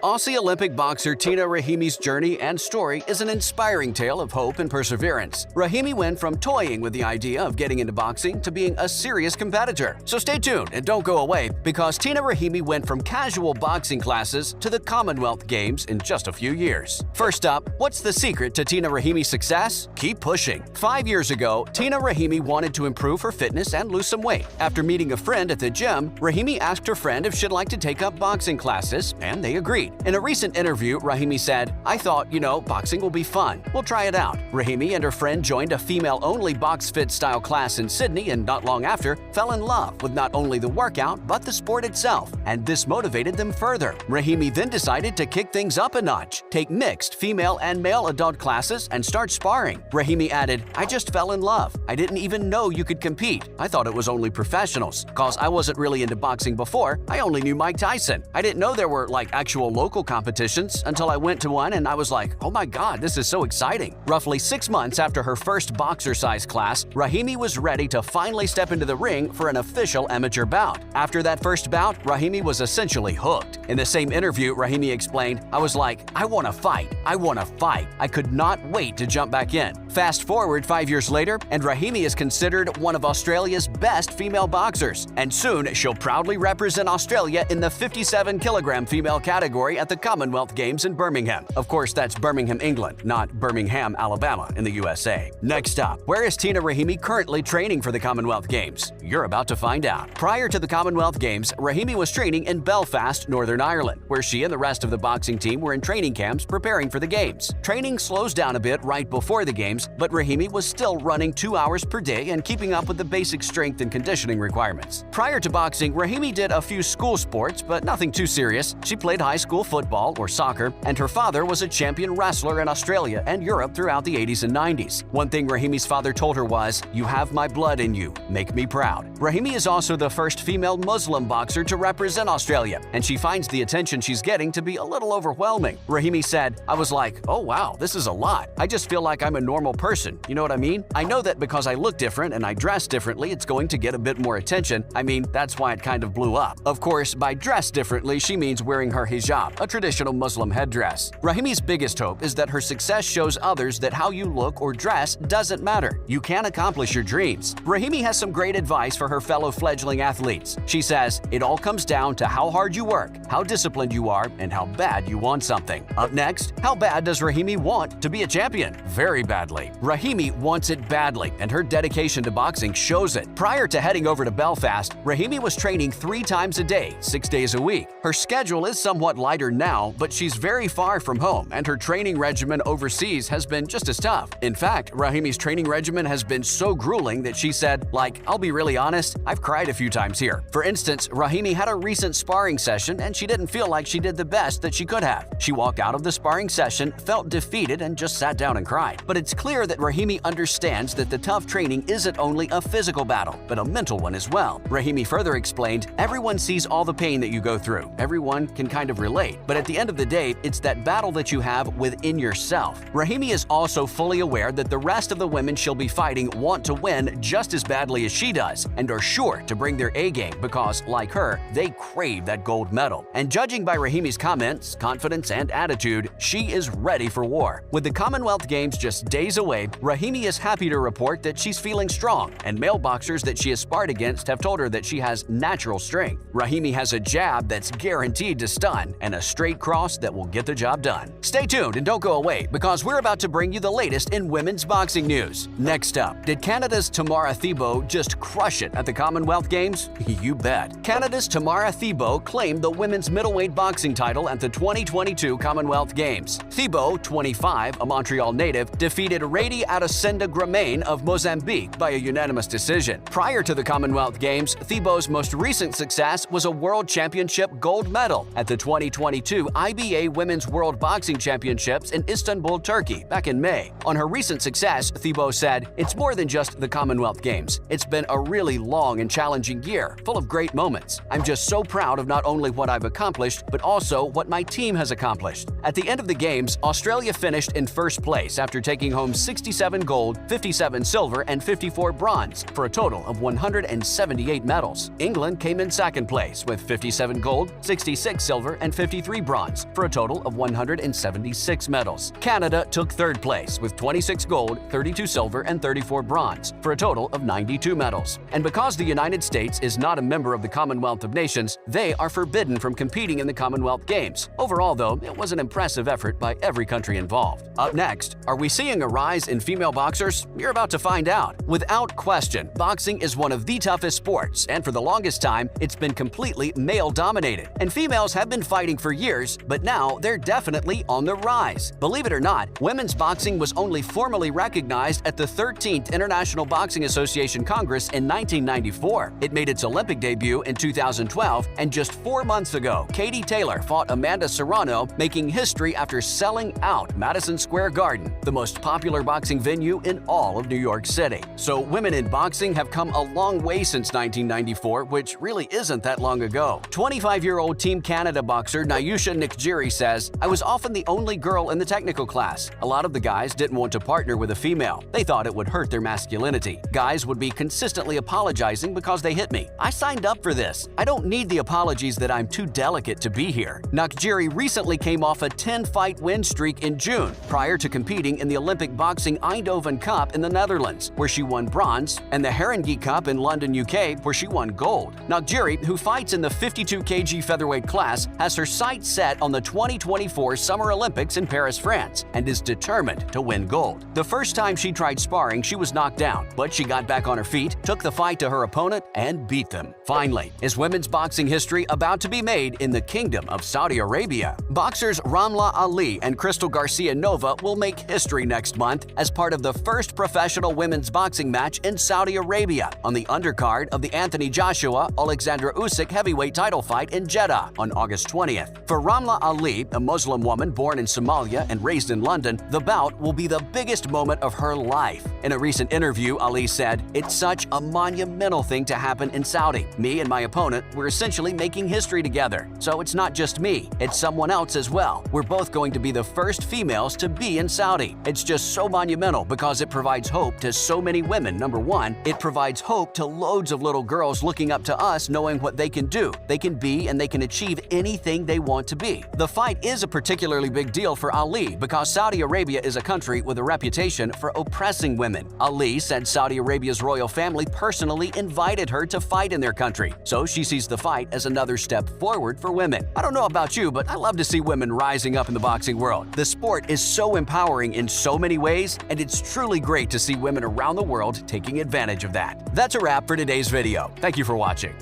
Aussie Olympic boxer Tina Rahimi's journey and story is an inspiring tale of hope and perseverance. Rahimi went from toying with the idea of getting into boxing to being a serious competitor. So stay tuned and don't go away, because Tina Rahimi went from casual boxing classes to the Commonwealth Games in just a few years. First up, what's the secret to Tina Rahimi's success? Keep pushing. 5 years ago, Tina Rahimi wanted to improve her fitness and lose some weight. After meeting a friend at the gym, Rahimi asked her friend if she'd like to take up boxing classes, and they agreed. In a recent interview, Rahimi said, "I thought, boxing will be fun. We'll try it out." Rahimi and her friend joined a female-only box fit style class in Sydney, and not long after, fell in love with not only the workout but the sport itself, and this motivated them further. Rahimi then decided to kick things up a notch, take mixed female and male adult classes, and start sparring. Rahimi added, "I just fell in love. I didn't even know you could compete. I thought it was only professionals. Cause I wasn't really into boxing before. I only knew Mike Tyson. I didn't know there were actual local competitions until I went to one, and I was like, oh my god, this is so exciting." Roughly 6 months after her first boxer-size class, Rahimi was ready to finally step into the ring for an official amateur bout. After that first bout, Rahimi was essentially hooked. In the same interview, Rahimi explained, "I was like, I want to fight. I want to fight. I could not wait to jump back in." Fast forward 5 years later, and Rahimi is considered one of Australia's best female boxers. And soon, she'll proudly represent Australia in the 57-kilogram female category at the Commonwealth Games in Birmingham. Of course, that's Birmingham, England, not Birmingham, Alabama in the USA. Next up, where is Tina Rahimi currently training for the Commonwealth Games? You're about to find out. Prior to the Commonwealth Games, Rahimi was training in Belfast, Northern Ireland, where she and the rest of the boxing team were in training camps preparing for the Games. Training slows down a bit right before the Games, but Rahimi was still running 2 hours per day and keeping up with the basic strength and conditioning requirements. Prior to boxing, Rahimi did a few school sports, but nothing too serious. She played high school football or soccer, and her father was a champion wrestler in Australia and Europe throughout the 80s and 90s. One thing Rahimi's father told her was, "You have my blood in you. Make me proud." Rahimi is also the first female Muslim boxer to represent Australia, and she finds the attention she's getting to be a little overwhelming. Rahimi said, "I was like, oh wow, this is a lot. I just feel like I'm a normal person. You know what I mean? I know that because I look different and I dress differently, it's going to get a bit more attention. I mean, that's why it kind of blew up." Of course, by dress differently, she means wearing her hijab, a traditional Muslim headdress. Rahimi's biggest hope is that her success shows others that how you look or dress doesn't matter. You can accomplish your dreams. Rahimi has some great advice for her fellow fledgling athletes. She says, "It all comes down to how hard you work, how disciplined you are, and how bad you want something." Up next, how bad does Rahimi want to be a champion? Very badly. Rahimi wants it badly, and her dedication to boxing shows it. Prior to heading over to Belfast, Rahimi was training 3 times a day, 6 days a week. Her schedule is somewhat lighter now, but she's very far from home, and her training regimen overseas has been just as tough. In fact, Rahimi's training regimen has been so grueling that she said, "I'll be really honest, I've cried a few times here." For instance, Rahimi had a recent sparring session, and she didn't feel like she did the best that she could have. She walked out of the sparring session, felt defeated, and just sat down and cried. But it's clear that Rahimi understands that the tough training isn't only a physical battle, but a mental one as well. Rahimi further explained, "Everyone sees all the pain that you go through. Everyone can kind of relate. But at the end of the day, it's that battle that you have within yourself." Rahimi is also fully aware that the rest of the women she'll be fighting want to win just as badly as she does, and are sure to bring their A-game because, like her, they crave that gold medal. And judging by Rahimi's comments, confidence, and attitude, she is ready for war. With the Commonwealth Games just days away, Rahimi is happy to report that she's feeling strong, and male boxers that she has sparred against have told her that she has natural strength. Rahimi has a jab that's guaranteed to stun, and a straight cross that will get the job done. Stay tuned and don't go away, because we're about to bring you the latest in women's boxing news. Next up, did Canada's Tamara Thibault just crush it at the Commonwealth Games? You bet. Canada's Tamara Thibault claimed the women's middleweight boxing title at the 2022 Commonwealth Games. Thibault, 25, a Montreal native, defeated Rady Adesenda Gramane of Mozambique by a unanimous decision. Prior to the Commonwealth Games, Thibault's most recent success was a World Championship gold medal at the 2022 IBA Women's World Boxing Championships in Istanbul, Turkey, back in May. On her recent success, Thibault said, "It's more than just the Commonwealth Games. It's been a real really long and challenging year, full of great moments. I'm just so proud of not only what I've accomplished, but also what my team has accomplished. At the end of the Games, Australia finished in first place after taking home 67 gold, 57 silver, and 54 bronze, for a total of 178 medals. England came in second place with 57 gold, 66 silver, and 53 bronze, for a total of 176 medals. Canada took third place with 26 gold, 32 silver, and 34 bronze, for a total of 92 medals. And because the United States is not a member of the Commonwealth of Nations, they are forbidden from competing in the Commonwealth Games. Overall, though, it was an impressive effort by every country involved. Up next, are we seeing a rise in female boxers? You're about to find out. Without question, boxing is one of the toughest sports, and for the longest time, it's been completely male-dominated. And females have been fighting for years, but now they're definitely on the rise. Believe it or not, women's boxing was only formally recognized at the 13th International Boxing Association Congress in 1994. It made its Olympic debut in 2012, and just 4 months ago, Katie Taylor fought Amanda Serrano, making history after selling out Madison Square Garden, the most popular boxing venue in all of New York City. So women in boxing have come a long way since 1994, which really isn't that long ago. 25-year-old Team Canada boxer Nyusha Nikjiri says, "I was often the only girl in the technical class. A lot of the guys didn't want to partner with a female. They thought it would hurt their masculinity. Guys would be consistently apologizing because they hit me. I signed up for this. I don't need the apologies that I'm too delicate to be here." Nakjiri recently came off a 10-fight win streak in June, prior to competing in the Olympic Boxing Eindhoven Cup in the Netherlands, where she won bronze, and the Haringey Cup in London, UK, where she won gold. Nakjiri, who fights in the 52 kg featherweight class, has her sights set on the 2024 Summer Olympics in Paris, France, and is determined to win gold. The first time she tried sparring, she was knocked down, but she got back on her feet, took the fight to her opponent, and beat them. Finally, is women's boxing history about to be made in the Kingdom of Saudi Arabia? Boxers Ramla Ali and Crystal Garcia Nova will make history next month as part of the first professional women's boxing match in Saudi Arabia on the undercard of the Anthony Joshua-Alexandra Usyk heavyweight title fight in Jeddah on August 20th. For Ramla Ali, a Muslim woman born in Somalia and raised in London, the bout will be the biggest moment of her life. In a recent interview, Ali said, "It's such a monumental thing to happen in Saudi. Me and my opponent, we're essentially making history together. So it's not just me, it's someone else as well. We're both going to be the first females to be in Saudi. It's just so monumental because it provides hope to so many women. Number one, it provides hope to loads of little girls looking up to us, knowing what they can do. They can be and they can achieve anything they want to be." The fight is a particularly big deal for Ali because Saudi Arabia is a country with a reputation for oppressing women. Ali said Saudi Arabia's royal family personally invited her to fight in their country, so she sees the fight as another step forward for women. I don't know about you, but I love to see women rising up in the boxing world. The sport is so empowering in so many ways, and it's truly great to see women around the world taking advantage of that. That's a wrap for today's video. Thank you for watching.